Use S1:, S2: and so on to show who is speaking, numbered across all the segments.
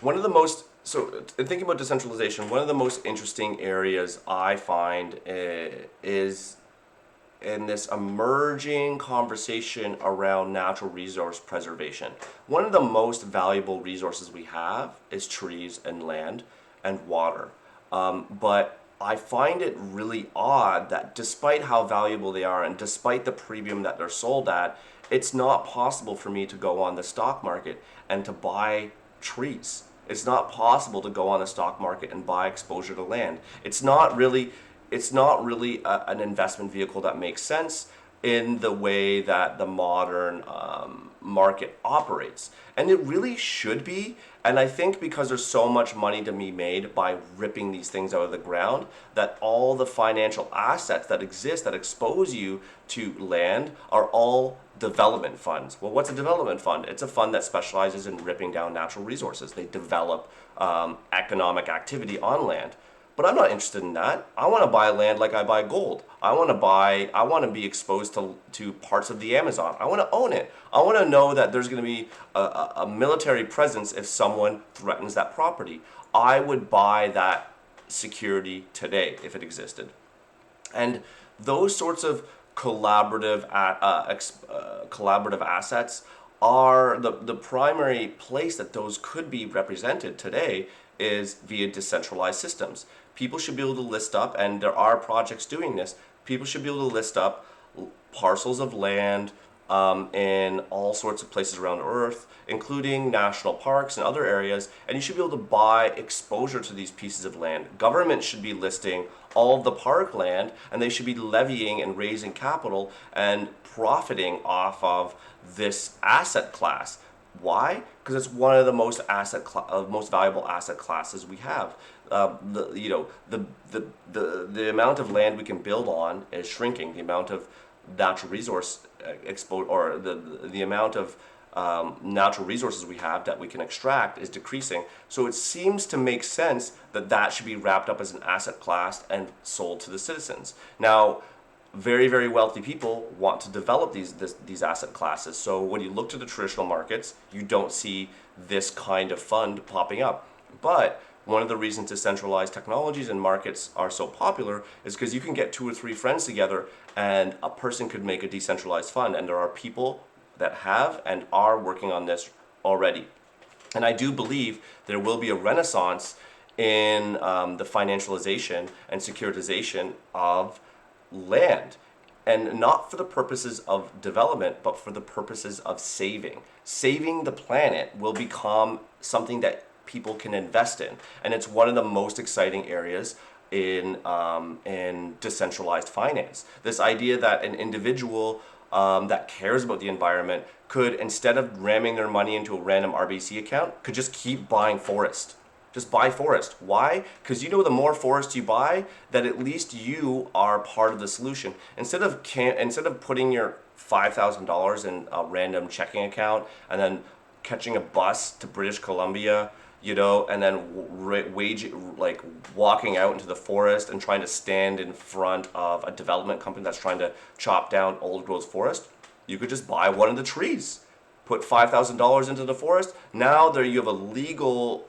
S1: One of the most in thinking about decentralization, one of the most interesting areas I find is in this emerging conversation around natural resource preservation. One of the most valuable resources we have is trees and land and water. But I find it really odd that despite how valuable they are and despite the premium that they're sold at, it's not possible for me to go on the stock market and to buy trees. It's not possible to go on the stock market and buy exposure to land. It's not really an investment vehicle that makes sense in the way that the modern market operates. And it really should be. And I think because there's so much money to be made by ripping these things out of the ground, that all the financial assets that exist that expose you to land are all development funds. Well, what's a development fund? It's a fund that specializes in ripping down natural resources. They develop economic activity on land. But I'm not interested in that. I want to buy land like I buy gold. I want to be exposed to parts of the Amazon. I want to own it. I want to know that there's going to be a military presence if someone threatens that property. I would buy that security today if it existed. And those sorts of collaborative assets are the primary place that those could be represented today is via decentralized systems. People should be able to list up, and there are projects doing this, people should be able to list up parcels of land in all sorts of places around Earth, including national parks and other areas, and you should be able to buy exposure to these pieces of land. Government should be listing all of the park land, and they should be levying and raising capital and profiting off of this asset class. Why? Because it's one of the most valuable asset classes we have. The amount of land we can build on is shrinking. The amount of natural resource or the amount of natural resources we have that we can extract is decreasing. So it seems to make sense that that should be wrapped up as an asset class and sold to the citizens. Now, very, very wealthy people want to develop these asset classes. So when you look to the traditional markets, you don't see this kind of fund popping up. But one of the reasons decentralized technologies and markets are so popular is because you can get 2 or 3 friends together and a person could make a decentralized fund. And there are people that have and are working on this already. And I do believe there will be a renaissance in the financialization and securitization of land, and not for the purposes of development, but for the purposes of saving the planet will become something that people can invest in, and it's one of the most exciting areas in decentralized finance. This idea that an individual that cares about the environment could, instead of ramming their money into a random RBC account, could just keep buying forest. Just buy forest. Why? Because the more forest you buy, that at least you are part of the solution. Instead of putting your $5,000 in a random checking account and then catching a bus to British Columbia, and then walking out into the forest and trying to stand in front of a development company that's trying to chop down old growth forest, you could just buy one of the trees. Put $5,000 into the forest. Now there you have legal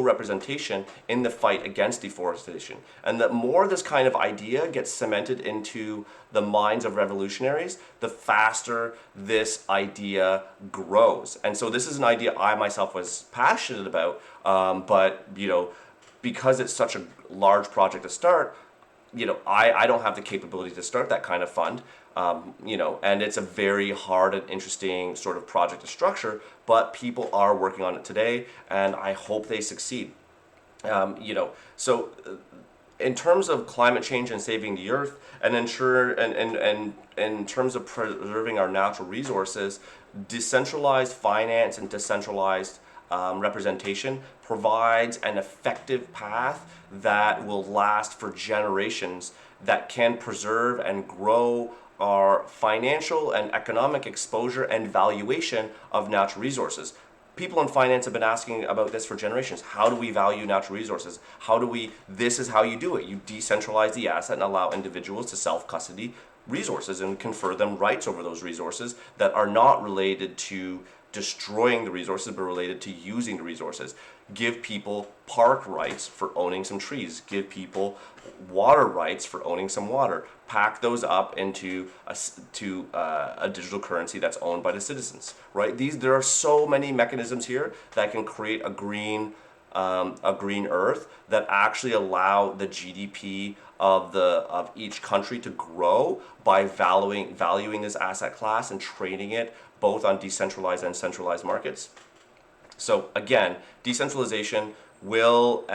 S1: representation in the fight against deforestation. And the more this kind of idea gets cemented into the minds of revolutionaries, the faster this idea grows. And so this is an idea I myself was passionate about, but because it's such a large project to start, I don't have the capability to start that kind of fund. And it's a very hard and interesting sort of project to structure, but people are working on it today, and I hope they succeed. So in terms of climate change and saving the earth, and in terms of preserving our natural resources, decentralized finance and decentralized representation provides an effective path that will last for generations, that can preserve and grow our financial and economic exposure and valuation of natural resources. People in finance have been asking about this for generations. How do we value natural resources? This is how you do it. You decentralize the asset and allow individuals to self-custody resources and confer them rights over those resources that are not related to destroying the resources, but related to using the resources. Give people park rights for owning some trees. Give people water rights for owning some water. Pack those up into a digital currency that's owned by the citizens. Right? There are so many mechanisms here that can create a green earth that actually allow the GDP of each country to grow by valuing this asset class and trading it both on decentralized and centralized markets. So again, decentralization will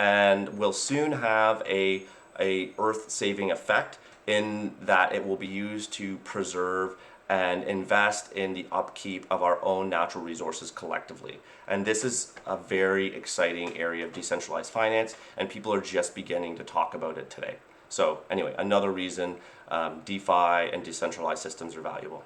S1: soon have a earth-saving effect in that it will be used to preserve and invest in the upkeep of our own natural resources collectively. And this is a very exciting area of decentralized finance, and people are just beginning to talk about it today. So anyway, another reason DeFi and decentralized systems are valuable.